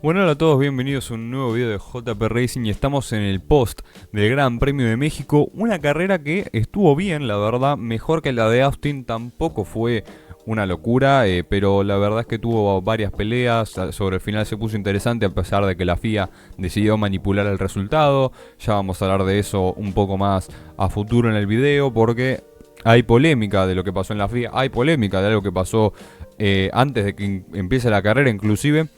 Bueno, hola a todos, bienvenidos a un nuevo video de JP Racing y estamos en el post del Gran Premio de México. Una carrera que estuvo bien, la verdad, mejor que la de Austin, tampoco fue una locura, pero la verdad es que tuvo varias peleas, sobre el final se puso interesante a pesar de que la FIA decidió manipular el resultado. Ya vamos a hablar de eso un poco más a futuro en el video porque hay polémica de lo que pasó en la FIA, hay polémica de algo que pasó antes de que empiece la carrera inclusive.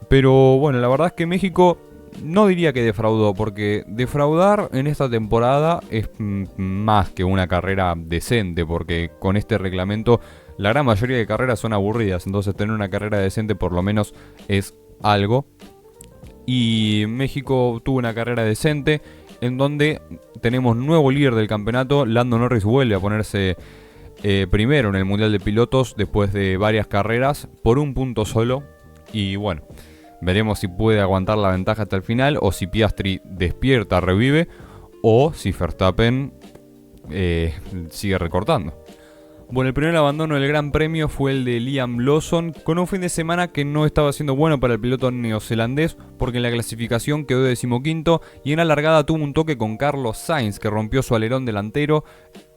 Pero bueno, la verdad es que México no diría que defraudó, porque defraudar en esta temporada es más que una carrera decente, porque con este reglamento la gran mayoría de carreras son aburridas, entonces tener una carrera decente por lo menos es algo. Y México tuvo una carrera decente en donde tenemos nuevo líder del campeonato. Lando Norris vuelve a ponerse primero en el Mundial de Pilotos después de varias carreras por un punto solo. Y bueno, veremos si puede aguantar la ventaja hasta el final, o si Piastri despierta, revive, o si Verstappen sigue recortando. Bueno, el primer abandono del Gran Premio fue el de Liam Lawson, con un fin de semana que no estaba siendo bueno para el piloto neozelandés, porque en la clasificación quedó 15º y en la largada tuvo un toque con Carlos Sainz, que rompió su alerón delantero.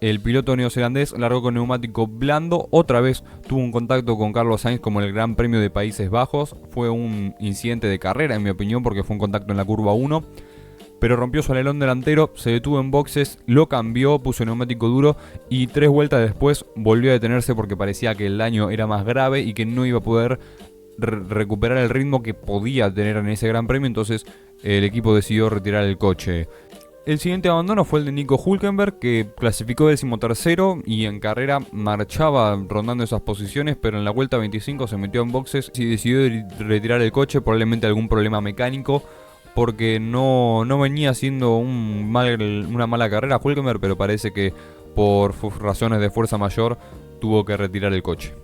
El piloto neozelandés largó con neumático blando, otra vez tuvo un contacto con Carlos Sainz como en el Gran Premio de Países Bajos. Fue un incidente de carrera en mi opinión, porque fue un contacto en la curva 1. Pero rompió su alerón delantero, se detuvo en boxes, lo cambió, puso neumático duro y 3 vueltas después volvió a detenerse porque parecía que el daño era más grave y que no iba a poder recuperar el ritmo que podía tener en ese Gran Premio. Entonces el equipo decidió retirar el coche. El siguiente abandono fue el de Nico Hülkenberg, que clasificó 13º y en carrera marchaba rondando esas posiciones, pero en la vuelta 25 se metió en boxes y decidió retirar el coche, probablemente algún problema mecánico, porque no venía haciendo una mala carrera Hülkenberg, pero parece que por razones de fuerza mayor tuvo que retirar el coche.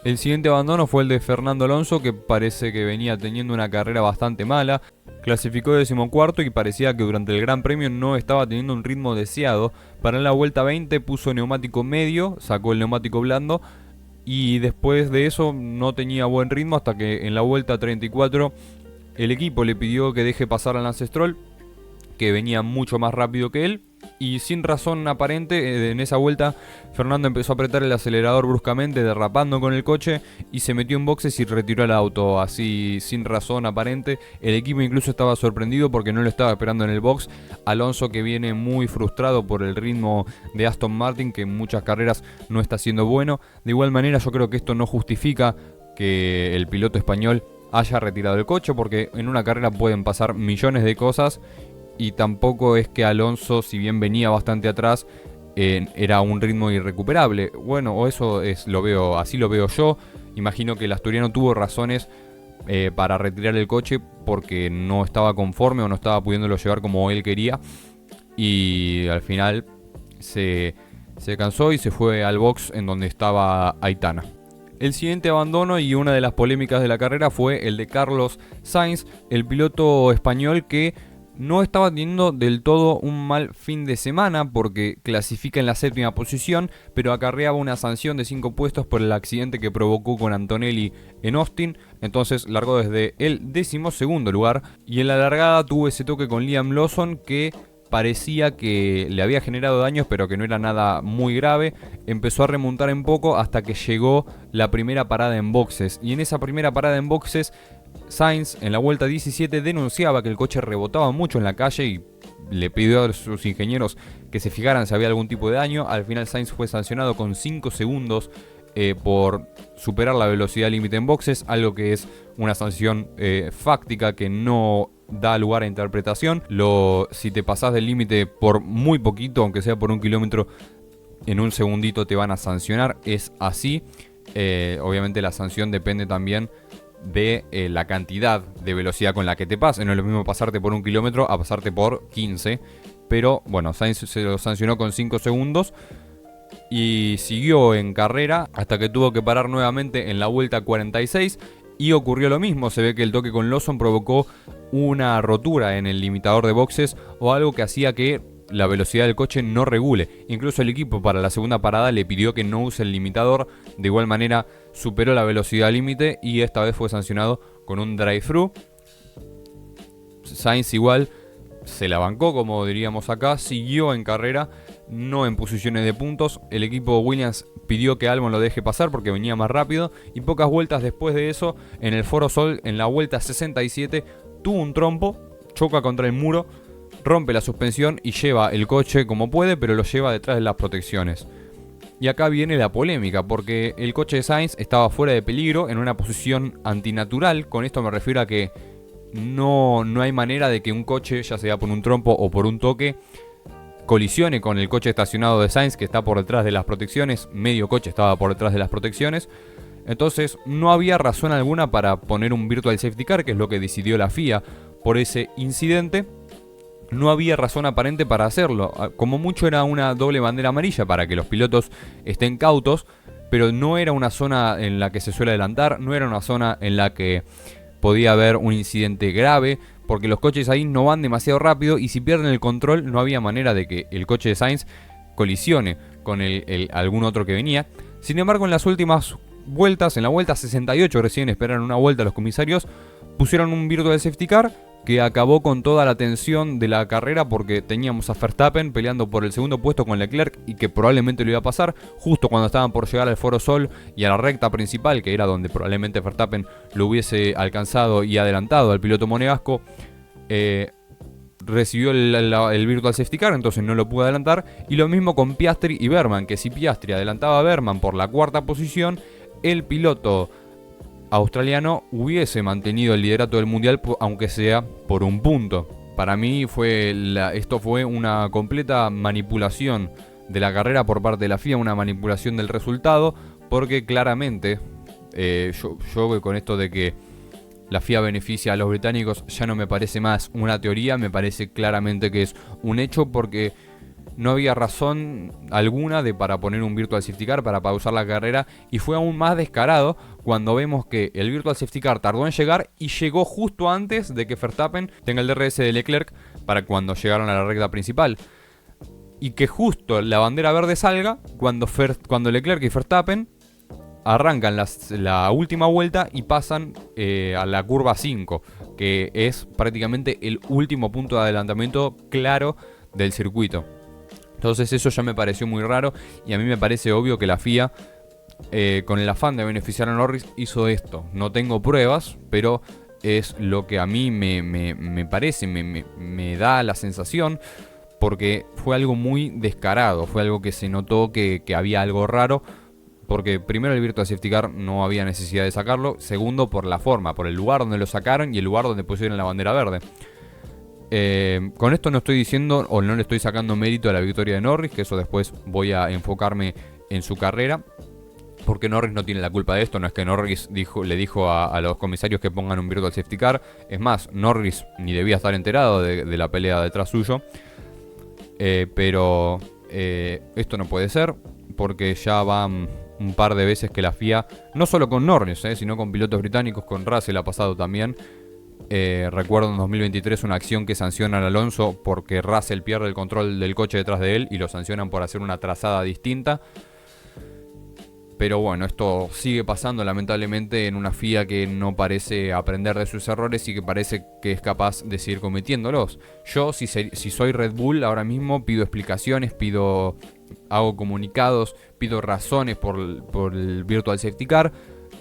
El siguiente abandono fue el de Fernando Alonso, que parece que venía teniendo una carrera bastante mala. Clasificó 14º y parecía que durante el Gran Premio no estaba teniendo un ritmo deseado. Para la vuelta 20 puso neumático medio, sacó el neumático blando y después de eso no tenía buen ritmo hasta que en la vuelta 34 el equipo le pidió que deje pasar a Lance Stroll, que venía mucho más rápido que él, y sin razón aparente, en esa vuelta Fernando empezó a apretar el acelerador bruscamente, derrapando con el coche, y se metió en boxes y retiró el auto, así sin razón aparente. El equipo incluso estaba sorprendido porque no lo estaba esperando en el box. Alonso, que viene muy frustrado por el ritmo de Aston Martin, que en muchas carreras no está siendo bueno. De igual manera, yo creo que esto no justifica que el piloto español haya retirado el coche, porque en una carrera pueden pasar millones de cosas y tampoco es que Alonso, si bien venía bastante atrás, era un ritmo irrecuperable. Bueno, o eso así lo veo yo. Imagino que el asturiano tuvo razones para retirar el coche porque no estaba conforme o no estaba pudiéndolo llevar como él quería, y al final se cansó y se fue al box en donde estaba Aitana. El siguiente abandono y una de las polémicas de la carrera fue el de Carlos Sainz, el piloto español que no estaba teniendo del todo un mal fin de semana porque clasifica en la 7ª posición, pero acarreaba una sanción de 5 puestos por el accidente que provocó con Antonelli en Austin. Entonces largó desde el 12º lugar y en la largada tuvo ese toque con Liam Lawson que parecía que le había generado daños, pero que no era nada muy grave. Empezó a remontar en poco hasta que llegó la primera parada en boxes, y en esa primera parada en boxes Sainz en la vuelta 17 denunciaba que el coche rebotaba mucho en la calle y le pidió a sus ingenieros que se fijaran si había algún tipo de daño. Al final Sainz fue sancionado con 5 segundos por superar la velocidad límite en boxes, algo que es una sanción fáctica que no da lugar a interpretación. Si te pasás del límite por muy poquito, aunque sea por 1 kilómetro, en un segundito te van a sancionar, es así. Obviamente la sanción depende también de la cantidad de velocidad con la que te pases. No es lo mismo pasarte por 1 kilómetro a pasarte por 15. Pero bueno, Sainz se lo sancionó con 5 segundos y siguió en carrera hasta que tuvo que parar nuevamente en la vuelta 46. Y ocurrió lo mismo, se ve que el toque con Lawson provocó una rotura en el limitador de boxes o algo que hacía que la velocidad del coche no regule. Incluso el equipo para la segunda parada le pidió que no use el limitador. De igual manera superó la velocidad límite y esta vez fue sancionado con un drive-thru. Sainz igual se la bancó, como diríamos acá, siguió en carrera, no en posiciones de puntos. El equipo Williams pidió que Albon lo deje pasar porque venía más rápido, y pocas vueltas después de eso, en el Foro Sol, en la vuelta 67, tuvo un trompo, choca contra el muro, rompe la suspensión y lleva el coche como puede, pero lo lleva detrás de las protecciones. Y acá viene la polémica, porque el coche de Sainz estaba fuera de peligro, en una posición antinatural. Con esto me refiero a que no hay manera de que un coche, ya sea por un trompo o por un toque, colisione con el coche estacionado de Sainz, que está por detrás de las protecciones. Medio coche estaba por detrás de las protecciones. Entonces no había razón alguna para poner un virtual safety car, que es lo que decidió la FIA por ese incidente. No había razón aparente para hacerlo. Como mucho era una doble bandera amarilla para que los pilotos estén cautos, pero no era una zona en la que se suele adelantar, no era una zona en la que podía haber un incidente grave, porque los coches ahí no van demasiado rápido, y si pierden el control no había manera de que el coche de Sainz colisione con algún otro que venía. Sin embargo, en las últimas vueltas, en la vuelta 68, recién esperaron una vuelta los comisarios, pusieron un virtual safety car que acabó con toda la tensión de la carrera, porque teníamos a Verstappen peleando por el segundo puesto con Leclerc, y que probablemente lo iba a pasar justo cuando estaban por llegar al Foro Sol y a la recta principal, que era donde probablemente Verstappen lo hubiese alcanzado y adelantado al piloto monegasco. Recibió el virtual safety car, entonces no lo pudo adelantar. Y lo mismo con Piastri y Berman, que si Piastri adelantaba a Berman por la cuarta posición, el piloto australiano hubiese mantenido el liderato del mundial, aunque sea por un punto. Para mí esto fue una completa manipulación de la carrera por parte de la FIA, una manipulación del resultado, porque claramente yo con esto de que la FIA beneficia a los británicos ya no me parece más una teoría, me parece claramente que es un hecho, porque no había razón alguna para poner un virtual safety car para pausar la carrera, y fue aún más descarado cuando vemos que el virtual safety car tardó en llegar y llegó justo antes de que Verstappen tenga el DRS de Leclerc para cuando llegaron a la recta principal, y que justo la bandera verde salga cuando Leclerc y Verstappen arrancan la última vuelta y pasan a la curva 5, que es prácticamente el último punto de adelantamiento claro del circuito. Entonces eso ya me pareció muy raro, y a mí me parece obvio que la FIA, con el afán de beneficiar a Norris, hizo esto. No tengo pruebas, pero es lo que a mí me parece, me da la sensación, porque fue algo muy descarado, fue algo que se notó que había algo raro, porque primero el virtual safety car no había necesidad de sacarlo, segundo por la forma, por el lugar donde lo sacaron y el lugar donde pusieron la bandera verde. Con esto no estoy diciendo o no le estoy sacando mérito a la victoria de Norris, que eso después voy a enfocarme en su carrera, porque Norris no tiene la culpa de esto. No es que Norris le dijo a los comisarios que pongan un virtual safety car. Es más, Norris ni debía estar enterado de la pelea detrás suyo. Pero esto no puede ser, porque ya van un par de veces que la FIA, no solo con Norris, sino con pilotos británicos, con Russell ha pasado también. Recuerdo en 2023 una acción que sancionan a Alonso porque Russell pierde el control del coche detrás de él, y lo sancionan por hacer una trazada distinta. Pero bueno, esto sigue pasando lamentablemente en una FIA que no parece aprender de sus errores y que parece que es capaz de seguir cometiéndolos. Yo, si soy Red Bull, ahora mismo pido explicaciones, hago comunicados, pido razones por el Virtual Safety Car.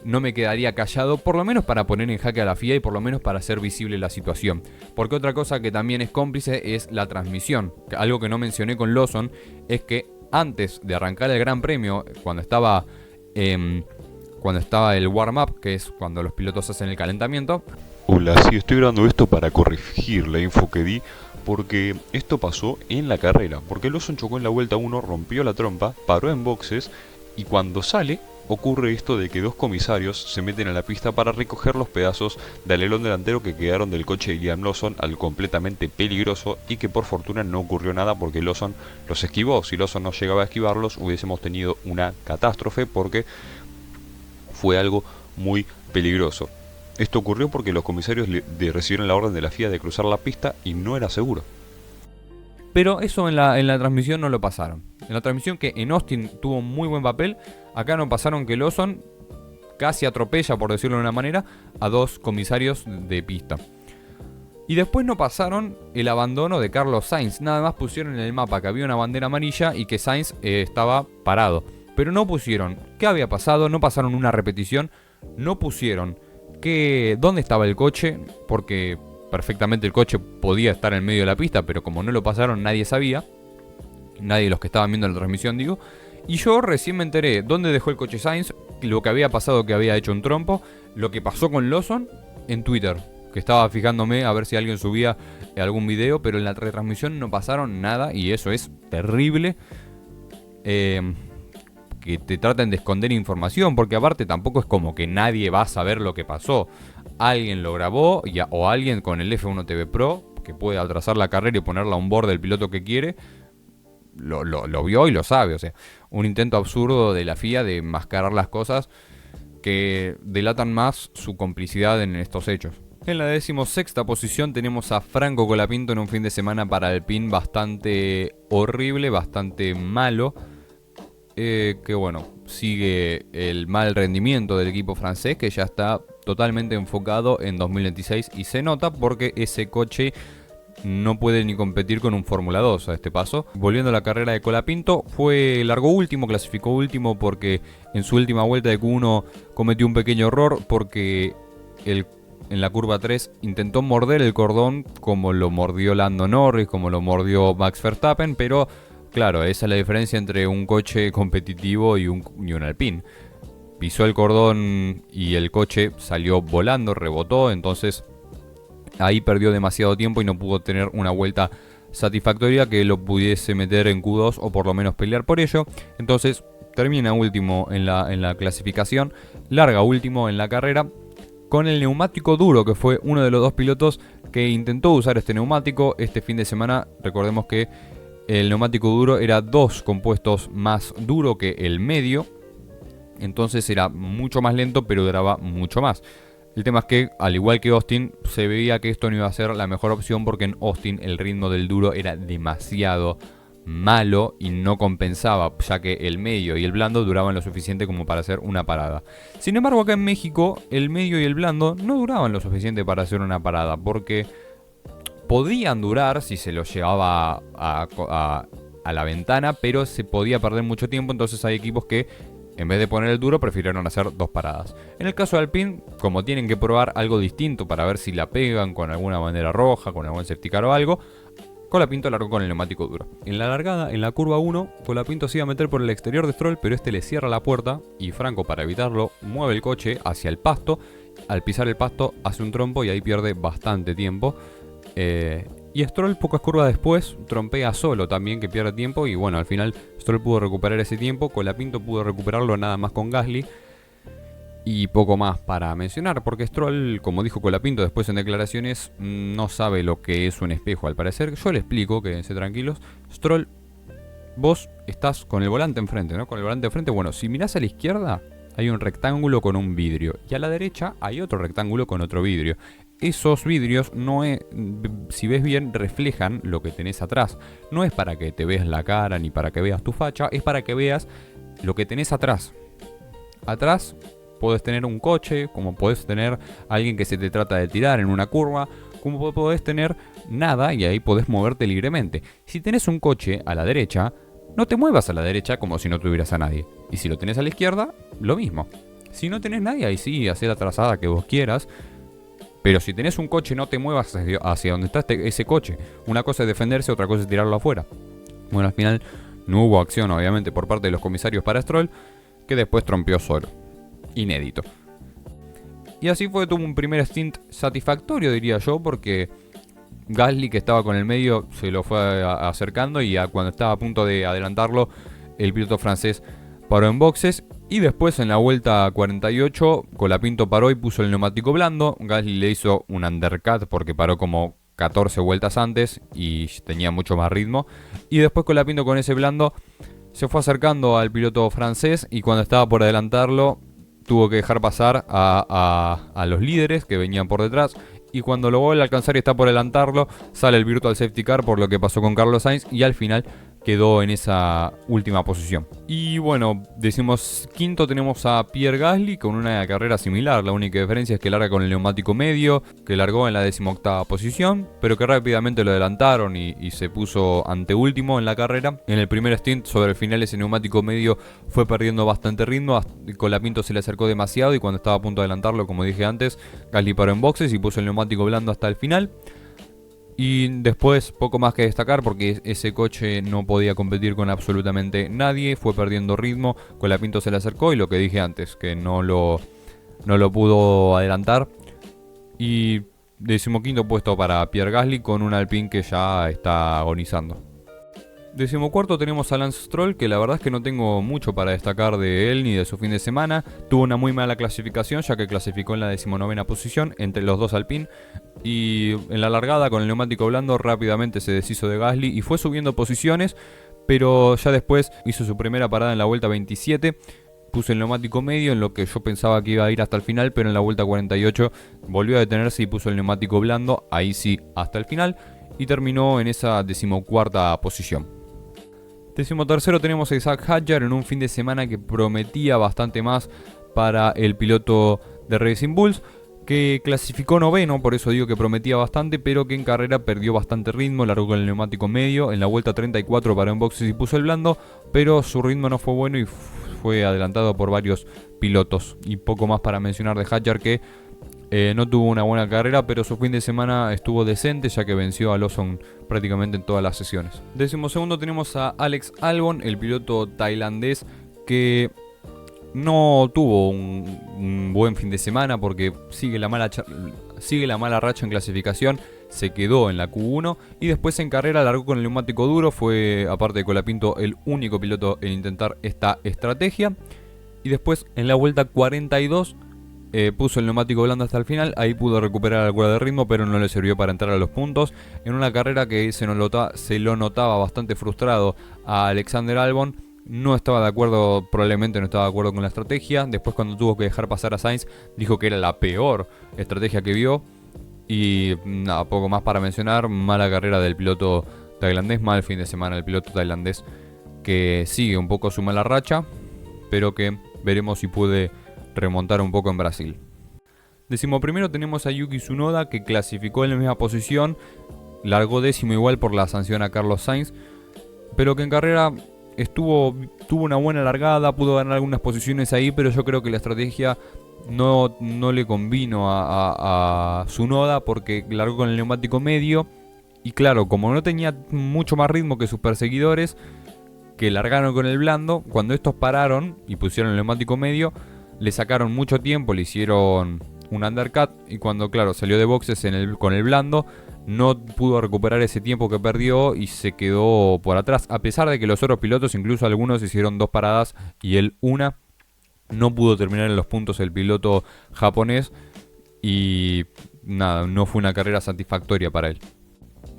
No me quedaría callado, por lo menos para poner en jaque a la FIA y por lo menos para hacer visible la situación. Porque otra cosa que también es cómplice es la transmisión. Algo que no mencioné con Lawson es que antes de arrancar el Gran Premio, cuando estaba el warm-up, que es cuando los pilotos hacen el calentamiento. Hola, sí, estoy grabando esto para corregir la info que di, porque esto pasó en la carrera, porque Lawson chocó en la vuelta 1, rompió la trompa, paró en boxes, y cuando sale ocurre esto de que dos comisarios se meten a la pista para recoger los pedazos de alerón delantero que quedaron del coche de Liam Lawson, al completamente peligroso, y que por fortuna no ocurrió nada porque Lawson los esquivó. Si Lawson no llegaba a esquivarlos, hubiésemos tenido una catástrofe, porque fue algo muy peligroso. Esto ocurrió porque los comisarios recibieron la orden de la FIA de cruzar la pista y no era seguro. Pero eso en la transmisión no lo pasaron. En la transmisión, que en Austin tuvo muy buen papel, acá no pasaron que Lawson casi atropella, por decirlo de una manera, a 2 comisarios de pista. Y después no pasaron el abandono de Carlos Sainz. Nada más pusieron en el mapa que había una bandera amarilla y que Sainz estaba parado. Pero no pusieron qué había pasado, no pasaron una repetición, no pusieron dónde estaba el coche, porque perfectamente el coche podía estar en medio de la pista, pero como no lo pasaron nadie sabía. Nadie de los que estaban viendo la transmisión, digo. Y yo recién me enteré dónde dejó el coche Sainz, lo que había pasado, que había hecho un trompo, lo que pasó con Lawson en Twitter. Que estaba fijándome a ver si alguien subía algún video, pero en la retransmisión no pasaron nada y eso es terrible. Que te traten de esconder información, porque aparte tampoco es como que nadie va a saber lo que pasó. Alguien lo grabó o alguien con el F1 TV Pro, que puede atrasar la carrera y ponerla a un borde del piloto que quiere, lo vio y lo sabe. O sea, un intento absurdo de la FIA de mascarar las cosas que delatan más su complicidad en estos hechos. En la 16ª posición tenemos a Franco Colapinto en un fin de semana para Alpine bastante horrible, bastante malo. Que bueno, sigue el mal rendimiento del equipo francés, que ya está totalmente enfocado en 2026 y se nota porque ese coche no puede ni competir con un Fórmula 2 a este paso. Volviendo a la carrera de Colapinto, largó último, clasificó último porque en su última vuelta de Q1 cometió un pequeño error porque en la curva 3 intentó morder el cordón como lo mordió Lando Norris, como lo mordió Max Verstappen, pero claro, esa es la diferencia entre un coche competitivo y un Alpine. Pisó el cordón y el coche salió volando, rebotó, entonces ahí perdió demasiado tiempo y no pudo tener una vuelta satisfactoria que lo pudiese meter en Q2 o por lo menos pelear por ello. Entonces termina último en la clasificación, larga último en la carrera, con el neumático duro, que fue uno de los 2 pilotos que intentó usar este neumático. Este fin de semana, recordemos que el neumático duro era 2 compuestos más duro que el medio, entonces era mucho más lento, pero duraba mucho más. El tema es que, al igual que Austin, se veía que esto no iba a ser la mejor opción porque en Austin el ritmo del duro era demasiado malo y no compensaba, ya que el medio y el blando duraban lo suficiente como para hacer una parada. Sin embargo, acá en México el medio y el blando no duraban lo suficiente para hacer una parada, porque podían durar si se los llevaba a la ventana, pero se podía perder mucho tiempo. Entonces hay equipos que en vez de poner el duro prefirieron hacer 2 paradas. En el caso de Alpine, como tienen que probar algo distinto para ver si la pegan con alguna bandera roja, con algún safety car o algo, Colapinto largó con el neumático duro. En la largada, en la curva 1, Colapinto se iba a meter por el exterior de Stroll, pero este le cierra la puerta y Franco, para evitarlo, mueve el coche hacia el pasto. Al pisar el pasto hace un trompo y ahí pierde bastante tiempo. Y Stroll, pocas curvas después, trompea solo también, que pierde tiempo. Y bueno, al final Stroll pudo recuperar ese tiempo, Colapinto pudo recuperarlo nada más con Gasly. Y poco más para mencionar, porque Stroll, como dijo Colapinto después en declaraciones, no sabe lo que es un espejo al parecer. Yo le explico, quédense tranquilos. Stroll, vos estás con el volante enfrente, ¿no? Con el volante enfrente, bueno, si mirás a la izquierda hay un rectángulo con un vidrio y a la derecha hay otro rectángulo con otro vidrio. Esos vidrios, si ves bien, reflejan lo que tenés atrás. No es para que te veas la cara ni para que veas tu facha, es para que veas lo que tenés atrás. Atrás podés tener un coche, como podés tener alguien que se te trata de tirar en una curva, como podés tener nada y ahí podés moverte libremente. Si tenés un coche a la derecha, no te muevas a la derecha como si no tuvieras a nadie. Y si lo tenés a la izquierda, lo mismo. Si no tenés nadie, ahí sí, hacé la trazada que vos quieras. Pero si tenés un coche, no te muevas hacia donde está ese coche. Una cosa es defenderse, otra cosa es tirarlo afuera. Bueno, al final no hubo acción, obviamente, por parte de los comisarios para Stroll, que después trompeó solo. Inédito. Y así tuvo un primer stint satisfactorio, diría yo, porque Gasly, que estaba con el medio, se lo fue acercando y cuando estaba a punto de adelantarlo, el piloto francés paró en boxes. Y después en la vuelta 48, Colapinto paró y puso el neumático blando. Gasly le hizo un undercut porque paró como 14 vueltas antes y tenía mucho más ritmo. Y después Colapinto con ese blando se fue acercando al piloto francés y cuando estaba por adelantarlo tuvo que dejar pasar a los líderes que venían por detrás. Y cuando lo vuelve a alcanzar y está por adelantarlo, sale el virtual safety car por lo que pasó con Carlos Sainz y al final quedó en esa última posición. Y bueno, decimos quinto tenemos a Pierre Gasly con una carrera similar. La única diferencia es que larga con el neumático medio, que largó en la 18ª posición, pero que rápidamente lo adelantaron y se puso anteúltimo en la carrera. En el primer stint sobre el final ese neumático medio fue perdiendo bastante ritmo, Colapinto se le acercó demasiado y cuando estaba a punto de adelantarlo, como dije antes, Gasly paró en boxes y puso el neumático blando hasta el final. Y después poco más que destacar porque ese coche no podía competir con absolutamente nadie, fue perdiendo ritmo, Colapinto se le acercó y lo que dije antes, que no lo pudo adelantar. Y 15º puesto para Pierre Gasly con un Alpine que ya está agonizando. 14º tenemos a Lance Stroll, que la verdad es que no tengo mucho para destacar de él ni de su fin de semana. Tuvo una muy mala clasificación, ya que clasificó en la 19ª posición entre los dos Alpine. Y en la largada con el neumático blando rápidamente se deshizo de Gasly y fue subiendo posiciones, pero ya después hizo su primera parada en la vuelta 27. Puso el neumático medio en lo que yo pensaba que iba a ir hasta el final, pero en la vuelta 48 volvió a detenerse y puso el neumático blando, ahí sí, hasta el final. Y terminó en esa 14ª posición. 13º tenemos a Isaac Hadjar en un fin de semana que prometía bastante más para el piloto de Racing Bulls, que clasificó noveno, por eso digo que prometía bastante, pero que en carrera perdió bastante ritmo, largó con el neumático medio, en la vuelta 34 paró en boxes y puso el blando, pero su ritmo no fue bueno y fue adelantado por varios pilotos. Y poco más para mencionar de Hadjar, que no tuvo una buena carrera, pero su fin de semana estuvo decente, ya que venció a Lawson prácticamente en todas las sesiones. 12º tenemos a Alex Albon, el piloto tailandés, que no tuvo un buen fin de semana porque sigue la mala racha en clasificación. Se quedó en la Q1 y después en carrera largó con el neumático duro. Fue, aparte de Colapinto, el único piloto en intentar esta estrategia. Y después en la vuelta 42 puso el neumático blando hasta el final. Ahí pudo recuperar algo de ritmo, pero no le sirvió para entrar a los puntos. En una carrera que se lo notaba bastante frustrado a Alexander Albon. No estaba de acuerdo, probablemente no estaba de acuerdo con la estrategia. Después, cuando tuvo que dejar pasar a Sainz, dijo que era la peor estrategia que vio. Y nada, poco más para mencionar. Mala carrera del piloto tailandés, mal fin de semana del piloto tailandés, que sigue un poco su mala racha, pero que veremos si puede remontar un poco en Brasil. 11º tenemos a Yuki Tsunoda, que clasificó en la misma posición, largó 10º igual por la sanción a Carlos Sainz, pero que en carrera tuvo una buena largada, pudo ganar algunas posiciones ahí, pero yo creo que la estrategia no le convino a Tsunoda porque largó con el neumático medio y claro, como no tenía mucho más ritmo que sus perseguidores que largaron con el blando, cuando estos pararon y pusieron el neumático medio, le sacaron mucho tiempo, le hicieron un undercut y cuando claro salió de boxes con el blando, no pudo recuperar ese tiempo que perdió y se quedó por atrás. A pesar de que los otros pilotos, incluso algunos, hicieron 2 paradas y él una, no pudo terminar en los puntos el piloto japonés y nada, no fue una carrera satisfactoria para él.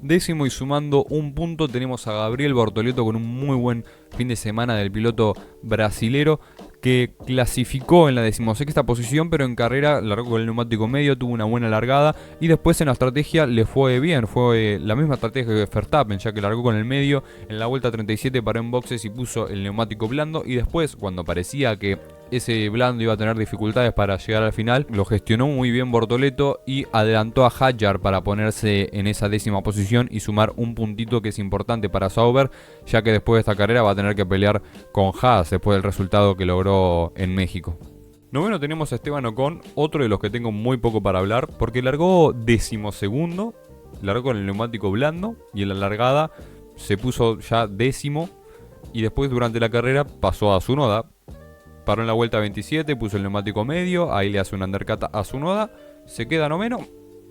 10º y sumando un punto tenemos a Gabriel Bortoleto con un muy buen fin de semana del piloto brasilero, que clasificó en la 16ª posición, pero en carrera largó con el neumático medio, tuvo una buena largada y después en la estrategia le fue bien, fue la misma estrategia que Verstappen, ya que largó con el medio, en la vuelta 37 paró en boxes y puso el neumático blando y después, cuando parecía que ese blando iba a tener dificultades para llegar al final, lo gestionó muy bien Bortoleto y adelantó a Hadjar para ponerse en esa 10ª posición y sumar un puntito que es importante para Sauber, ya que después de esta carrera va a tener que pelear con Haas después del resultado que logró en México. 9º tenemos a Esteban Ocon, otro de los que tengo muy poco para hablar, porque largó 12º, largó con el neumático blando y en la largada se puso ya 10º y después durante la carrera pasó a Tsunoda. Paró en la vuelta 27, puso el neumático medio, ahí le hace un undercut a Tsunoda, se queda noveno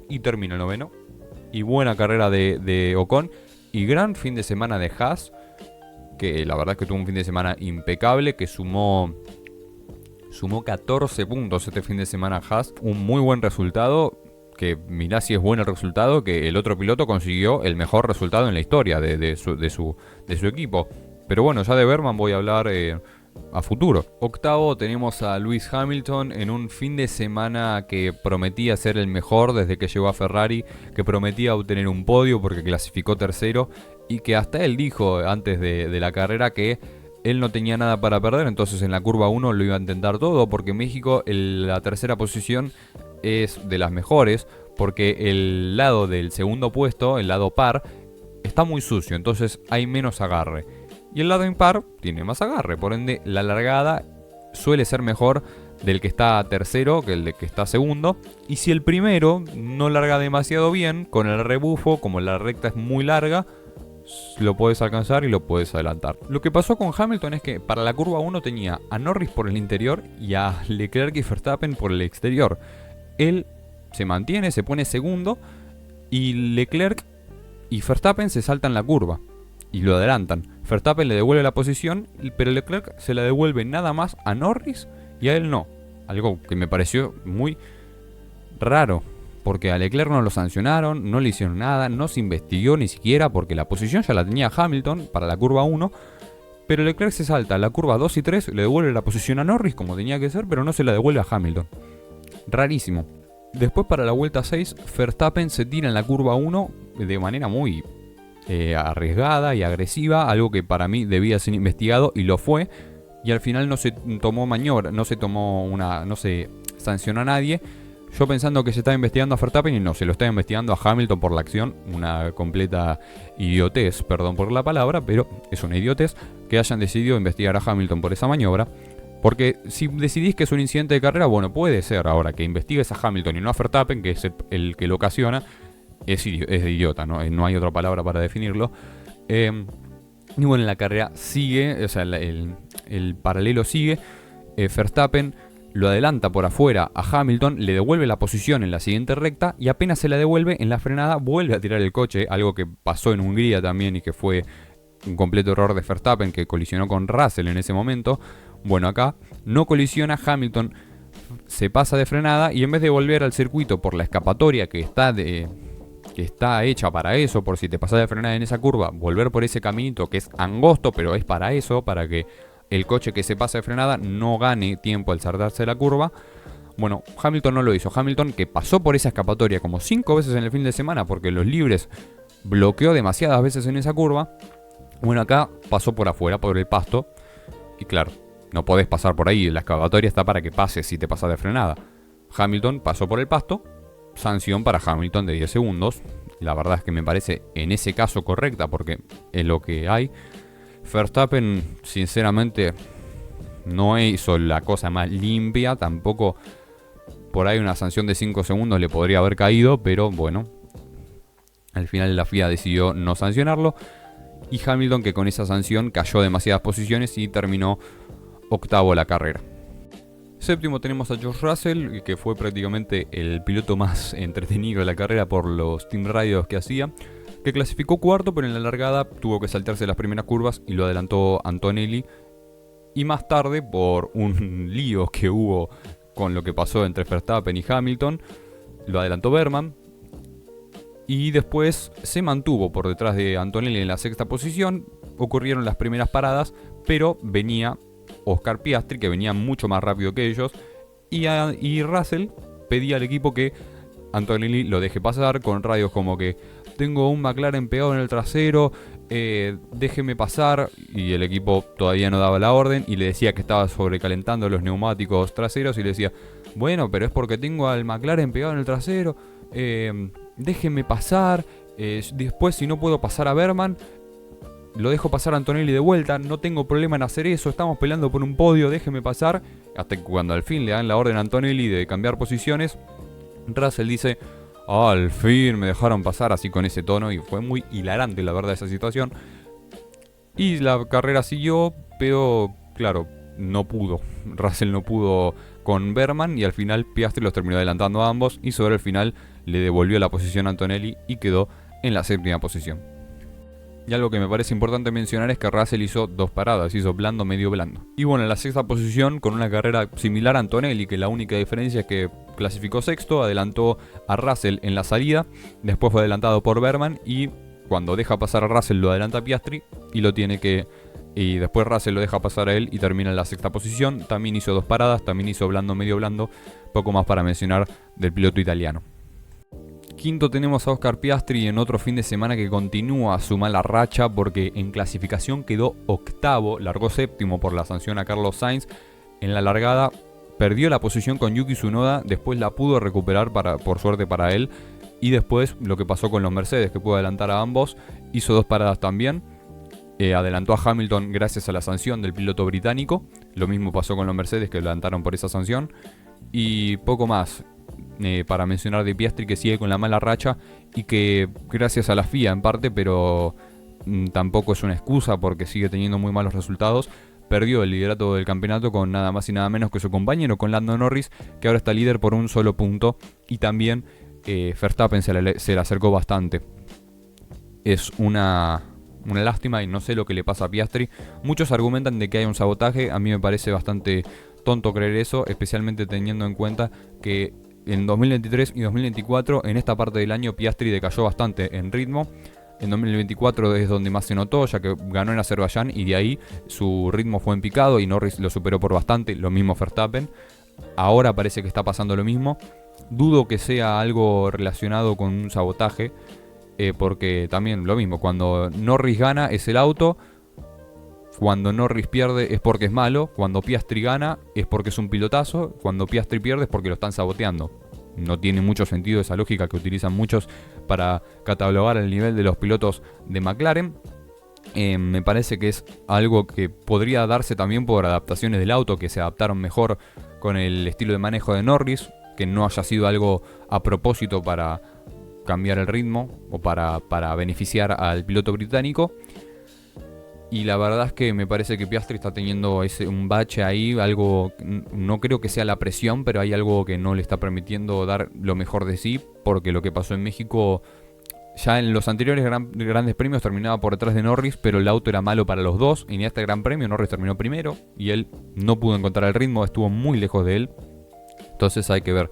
y termina noveno. Y buena carrera de Ocon y gran fin de semana de Haas, que la verdad es que tuvo un fin de semana impecable, que sumó 14 puntos este fin de semana Haas, un muy buen resultado, que mirá si es bueno el resultado, que el otro piloto consiguió el mejor resultado en la historia de su equipo. Pero bueno, ya de Berman voy a hablar a futuro. Octavo tenemos a Lewis Hamilton en un fin de semana que prometía ser el mejor desde que llegó a Ferrari, que prometía obtener un podio porque clasificó tercero y que hasta él dijo antes de la carrera que él no tenía nada para perder, entonces en la curva 1 lo iba a intentar todo porque México la tercera posición es de las mejores porque el lado del segundo puesto, el lado par, está muy sucio, entonces hay menos agarre. Y el lado impar tiene más agarre, por ende la largada suele ser mejor del que está tercero que el de que está segundo. Y si el primero no larga demasiado bien, con el rebufo, como la recta es muy larga, lo puedes alcanzar y lo puedes adelantar. Lo que pasó con Hamilton es que para la curva 1 tenía a Norris por el interior y a Leclerc y Verstappen por el exterior. Él se mantiene, se pone segundo y Leclerc y Verstappen se saltan la curva y lo adelantan. Verstappen le devuelve la posición, pero Leclerc se la devuelve nada más a Norris y a él no. Algo que me pareció muy raro, porque a Leclerc no lo sancionaron, no le hicieron nada, no se investigó ni siquiera, porque la posición ya la tenía Hamilton para la curva 1, pero Leclerc se salta la curva 2 y 3, le devuelve la posición a Norris como tenía que ser, pero no se la devuelve a Hamilton. Rarísimo. Después para la vuelta 6, Verstappen se tira en la curva 1 de manera muy arriesgada y agresiva, algo que para mí debía ser investigado y lo fue, y al final no se tomó maniobra, no se sancionó a nadie. Yo pensando que se estaba investigando a Verstappen y no, se lo estaba investigando a Hamilton por la acción. Una completa idiotez, perdón por la palabra, pero es una idiotez que hayan decidido investigar a Hamilton por esa maniobra. Porque si decidís que es un incidente de carrera, bueno, puede ser ahora que investigues a Hamilton y no a Verstappen, que es el que lo ocasiona, es idiota, ¿no? No hay otra palabra para definirlo. Y bueno, la carrera sigue, o sea, el paralelo sigue. Verstappen lo adelanta por afuera a Hamilton, le devuelve la posición en la siguiente recta y apenas se la devuelve en la frenada vuelve a tirar el coche, algo que pasó en Hungría también y que fue un completo error de Verstappen que colisionó con Russell en ese momento. Bueno, acá no colisiona, Hamilton se pasa de frenada y en vez de volver al circuito por la escapatoria que está hecha para eso, por si te pasas de frenada en esa curva, volver por ese caminito que es angosto, pero es para eso, para que el coche que se pasa de frenada no gane tiempo al saltarse la curva. Bueno, Hamilton no lo hizo. Hamilton, que pasó por esa escapatoria como 5 veces en el fin de semana porque los libres bloqueó demasiadas veces en esa curva. Bueno, acá pasó por afuera, por el pasto. Y claro, no podés pasar por ahí. La escapatoria está para que pases si te pasas de frenada. Hamilton pasó por el pasto. Sanción para Hamilton de 10 segundos. La verdad es que me parece en ese caso correcta porque es lo que hay. Verstappen, sinceramente, no hizo la cosa más limpia. Tampoco por ahí una sanción de 5 segundos le podría haber caído. Pero bueno, al final la FIA decidió no sancionarlo. Y Hamilton, que con esa sanción cayó demasiadas posiciones y terminó octavo la carrera. Séptimo tenemos a George Russell, que fue prácticamente el piloto más entretenido de la carrera por los team radios que hacía, que clasificó cuarto, pero en la largada tuvo que saltarse las primeras curvas y lo adelantó Antonelli. Y más tarde, por un lío que hubo con lo que pasó entre Verstappen y Hamilton, lo adelantó Berman. Y después se mantuvo por detrás de Antonelli en la sexta posición. Ocurrieron las primeras paradas, pero venía Oscar Piastri, que venía mucho más rápido que ellos. Y Russell pedía al equipo que Antonelli lo deje pasar con radios como que tengo un McLaren pegado en el trasero, déjeme pasar. Y el equipo todavía no daba la orden y le decía que estaba sobrecalentando los neumáticos traseros y le decía, bueno, pero es porque tengo al McLaren pegado en el trasero, déjeme pasar. Después, si no puedo pasar a Berman, lo dejo pasar a Antonelli de vuelta, no tengo problema en hacer eso, estamos peleando por un podio, déjeme pasar. Hasta que cuando al fin le dan la orden a Antonelli de cambiar posiciones, Russell dice, al fin me dejaron pasar, así con ese tono, y fue muy hilarante la verdad esa situación. Y la carrera siguió, pero claro, no pudo. Russell no pudo con Berman y al final Piastri los terminó adelantando a ambos y sobre el final le devolvió la posición a Antonelli y quedó en la séptima posición. Y algo que me parece importante mencionar es que Russell hizo 2 paradas, hizo blando, medio blando. Y bueno, en la sexta posición, con una carrera similar a Antonelli, que la única diferencia es que clasificó sexto, adelantó a Russell en la salida, después fue adelantado por Berman y cuando deja pasar a Russell lo adelanta a Piastri y lo tiene que Y después Russell lo deja pasar a él y termina en la sexta posición. También hizo 2 paradas, también hizo blando, medio blando. Poco más para mencionar del piloto italiano. Quinto tenemos a Oscar Piastri en otro fin de semana que continúa su mala racha porque en clasificación quedó octavo, largó séptimo por la sanción a Carlos Sainz. En la largada perdió la posición con Yuki Tsunoda, después la pudo recuperar por suerte para él. Y después lo que pasó con los Mercedes, que pudo adelantar a ambos, hizo 2 paradas también. Adelantó a Hamilton gracias a la sanción del piloto británico. Lo mismo pasó con los Mercedes, que adelantaron por esa sanción. Y poco más para mencionar de Piastri, que sigue con la mala racha y que gracias a la FIA en parte, pero tampoco es una excusa porque sigue teniendo muy malos resultados. Perdió el liderato del campeonato con nada más y nada menos que su compañero, con Lando Norris, que ahora está líder por un solo punto. Y también Verstappen se le acercó bastante. Es una lástima y no sé lo que le pasa a Piastri. Muchos argumentan de que hay un sabotaje. A mí me parece bastante tonto creer eso, especialmente teniendo en cuenta que en 2023 y 2024, en esta parte del año, Piastri decayó bastante en ritmo. En 2024 es donde más se notó, ya que ganó en Azerbaiyán y de ahí su ritmo fue en picado y Norris lo superó por bastante, lo mismo Verstappen. Ahora parece que está pasando lo mismo. Dudo que sea algo relacionado con un sabotaje, porque también lo mismo, cuando Norris gana es el auto, cuando Norris pierde es porque es malo, cuando Piastri gana es porque es un pilotazo, cuando Piastri pierde es porque lo están saboteando. No tiene mucho sentido esa lógica que utilizan muchos para catalogar el nivel de los pilotos de McLaren. Me parece que es algo que podría darse también por adaptaciones del auto que se adaptaron mejor con el estilo de manejo de Norris, que no haya sido algo a propósito para cambiar el ritmo o para beneficiar al piloto británico. Y la verdad es que me parece que Piastri está teniendo un bache ahí, algo, no creo que sea la presión, pero hay algo que no le está permitiendo dar lo mejor de sí, porque lo que pasó en México, ya en los anteriores grandes premios terminaba por detrás de Norris, pero el auto era malo para los dos, y en este gran premio Norris terminó primero, y él no pudo encontrar el ritmo, estuvo muy lejos de él. Entonces hay que ver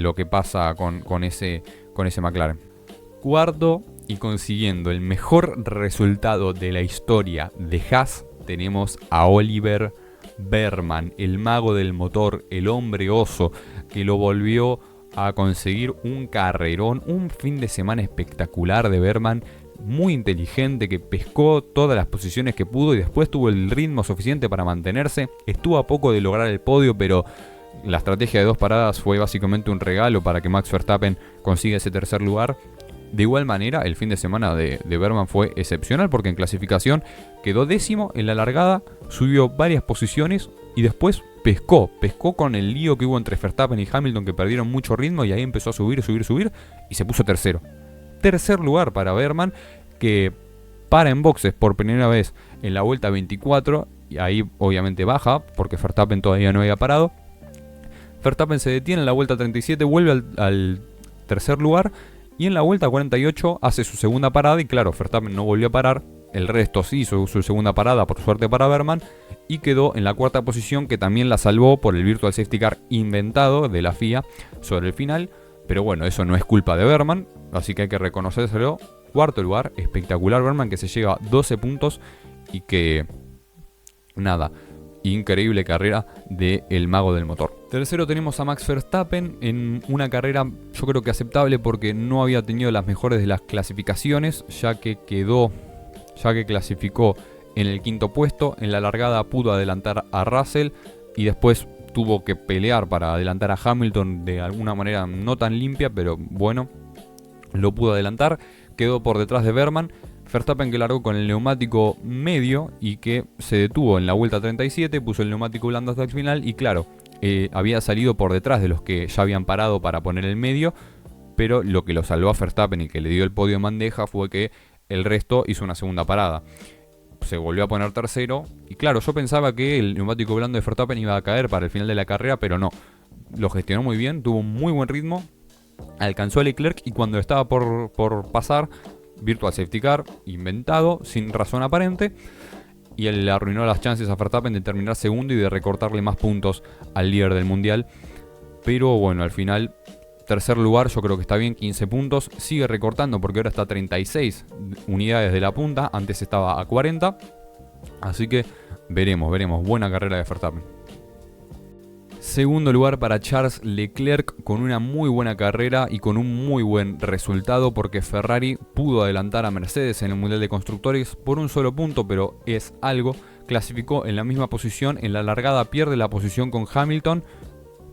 lo que pasa con ese McLaren. Cuarto, y consiguiendo el mejor resultado de la historia de Haas, tenemos a Oliver Behrmann, el mago del motor, el hombre oso, que lo volvió a conseguir un carrerón, un fin de semana espectacular de Behrmann, muy inteligente, que pescó todas las posiciones que pudo y después tuvo el ritmo suficiente para mantenerse. Estuvo a poco de lograr el podio, pero la estrategia de 2 paradas fue básicamente un regalo para que Max Verstappen consiga ese tercer lugar. De igual manera, el fin de semana de Behrmann fue excepcional porque en clasificación quedó décimo, en la largada subió varias posiciones y después pescó con el lío que hubo entre Verstappen y Hamilton, que perdieron mucho ritmo, y ahí empezó a subir y se puso tercero. Tercer lugar para Behrmann, que para en boxes por primera vez en la vuelta 24, y ahí obviamente baja porque Verstappen todavía no había parado. Verstappen se detiene en la vuelta 37, vuelve al tercer lugar. Y en la vuelta 48 hace su segunda parada y claro, Verstappen no volvió a parar. El resto sí hizo su segunda parada, por suerte para Behrmann, y quedó en la cuarta posición, que también la salvó por el Virtual Safety Car inventado de la FIA sobre el final. Pero bueno, eso no es culpa de Behrmann, así que hay que reconocérselo. Cuarto lugar, espectacular Behrmann, que se lleva 12 puntos y que... nada, increíble carrera del mago del motor. Tercero tenemos a Max Verstappen en una carrera yo creo que aceptable porque no había tenido las mejores de las clasificaciones, ya que clasificó en el quinto puesto. En la largada pudo adelantar a Russell y después tuvo que pelear para adelantar a Hamilton de alguna manera no tan limpia, pero bueno, lo pudo adelantar. Quedó por detrás de Behrmann. Verstappen, que largó con el neumático medio y que se detuvo en la vuelta 37, puso el neumático blando hasta el final y claro, había salido por detrás de los que ya habían parado para poner el medio, pero lo que lo salvó a Verstappen y que le dio el podio en bandeja fue que el resto hizo una segunda parada. Se volvió a poner tercero y claro, yo pensaba que el neumático blando de Verstappen iba a caer para el final de la carrera, pero no. Lo gestionó muy bien, tuvo un muy buen ritmo, alcanzó a Leclerc y cuando estaba por pasar, Virtual Safety Car inventado, sin razón aparente, y él le arruinó las chances a Verstappen de terminar segundo y de recortarle más puntos al líder del mundial. Pero bueno, al final, tercer lugar, yo creo que está bien, 15 puntos. Sigue recortando porque ahora está a 36 unidades de la punta, antes estaba a 40. Así que veremos. Buena carrera de Verstappen. Segundo lugar para Charles Leclerc, con una muy buena carrera y con un muy buen resultado, porque Ferrari pudo adelantar a Mercedes en el Mundial de Constructores por un solo punto, pero es algo. Clasificó en la misma posición, en la largada pierde la posición con Hamilton,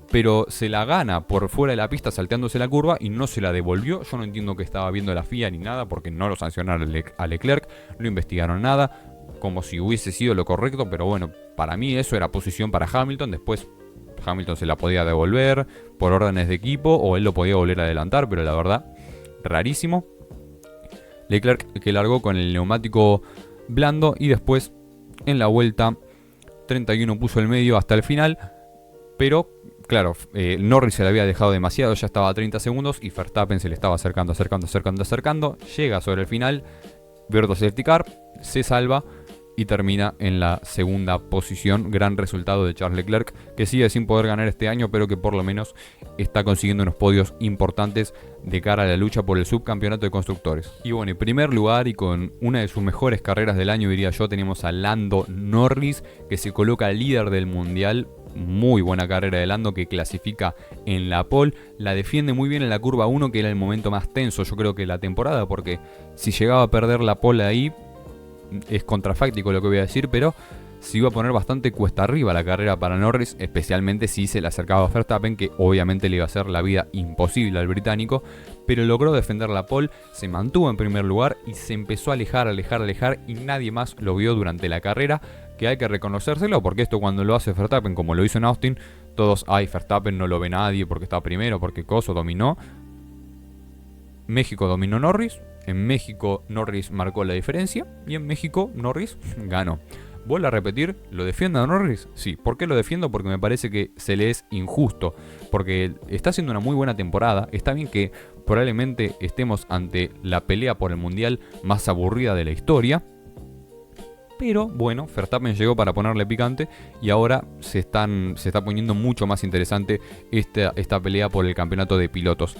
pero se la gana por fuera de la pista salteándose la curva y no se la devolvió. Yo no entiendo que estaba viendo la FIA ni nada, porque no lo sancionaron a Leclerc, no investigaron nada, como si hubiese sido lo correcto, pero bueno, para mí eso era posición para Hamilton. Después Hamilton se la podía devolver por órdenes de equipo o él lo podía volver a adelantar, pero la verdad, rarísimo. Leclerc que largó con el neumático blando y después en la vuelta 31 puso el medio hasta el final, pero claro, Norris se le había dejado demasiado, ya estaba a 30 segundos y Verstappen se le estaba acercando, llega sobre el final, Virtual Safety Car, se salva y termina en la segunda posición. Gran resultado de Charles Leclerc, que sigue sin poder ganar este año, pero que por lo menos está consiguiendo unos podios importantes de cara a la lucha por el subcampeonato de constructores. Y bueno, en primer lugar y con una de sus mejores carreras del año, diría yo, tenemos a Lando Norris, que se coloca líder del mundial. Muy buena carrera de Lando, que clasifica en la pole, la defiende muy bien en la curva 1, que era el momento más tenso yo creo que de la temporada, porque si llegaba a perder la pole ahí, es contrafáctico lo que voy a decir, pero se iba a poner bastante cuesta arriba la carrera para Norris, especialmente si se le acercaba a Verstappen, que obviamente le iba a hacer la vida imposible al británico, pero logró defender la pole, se mantuvo en primer lugar y se empezó a alejar y nadie más lo vio durante la carrera, que hay que reconocérselo, porque esto cuando lo hace Verstappen, como lo hizo en Austin, todos, Verstappen no lo ve nadie porque está primero, porque Coso dominó. México dominó Norris, en México Norris marcó la diferencia y en México Norris ganó. Vuelvo a repetir, ¿lo defiendo a Norris? Sí. ¿Por qué lo defiendo? Porque me parece que se le es injusto, porque está haciendo una muy buena temporada. Está bien que probablemente estemos ante la pelea por el mundial más aburrida de la historia, pero bueno, Verstappen llegó para ponerle picante y ahora se está poniendo mucho más interesante esta pelea por el campeonato de pilotos.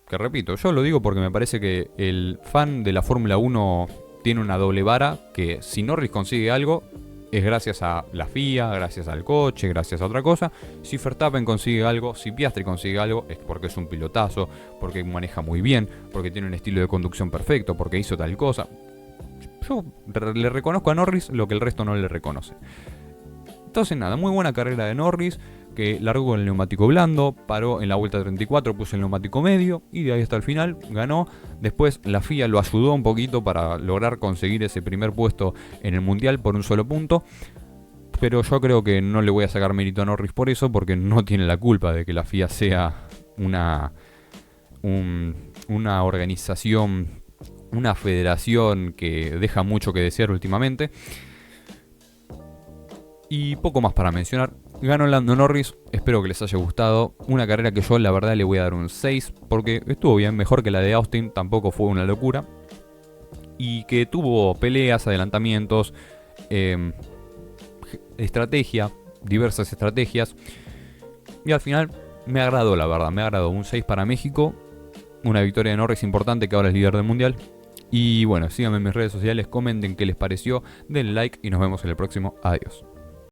Que repito, yo lo digo porque me parece que el fan de la Fórmula 1 tiene una doble vara, que si Norris consigue algo es gracias a la FIA, gracias al coche, gracias a otra cosa. Si Verstappen consigue algo, si Piastri consigue algo, es porque es un pilotazo, porque maneja muy bien, porque tiene un estilo de conducción perfecto, porque hizo tal cosa. Yo le reconozco a Norris lo que el resto no le reconoce. Entonces nada, muy buena carrera de Norris, que largó con el neumático blando, paró en la vuelta 34, puso el neumático medio y de ahí hasta el final ganó. Después la FIA lo ayudó un poquito para lograr conseguir ese primer puesto en el mundial por un solo punto, pero yo creo que no le voy a sacar mérito a Norris por eso, porque no tiene la culpa de que la FIA sea una organización, una federación que deja mucho que desear últimamente. Y poco más para mencionar. Ganó Lando Norris, espero que les haya gustado. Una carrera que yo la verdad le voy a dar un 6, porque estuvo bien, mejor que la de Austin, tampoco fue una locura. Y que tuvo peleas, adelantamientos, estrategia, diversas estrategias. Y al final me agradó, la verdad, me agradó. Un 6 para México, una victoria de Norris importante, que ahora es líder del mundial. Y bueno, síganme en mis redes sociales, comenten qué les pareció, denle like y nos vemos en el próximo. Adiós.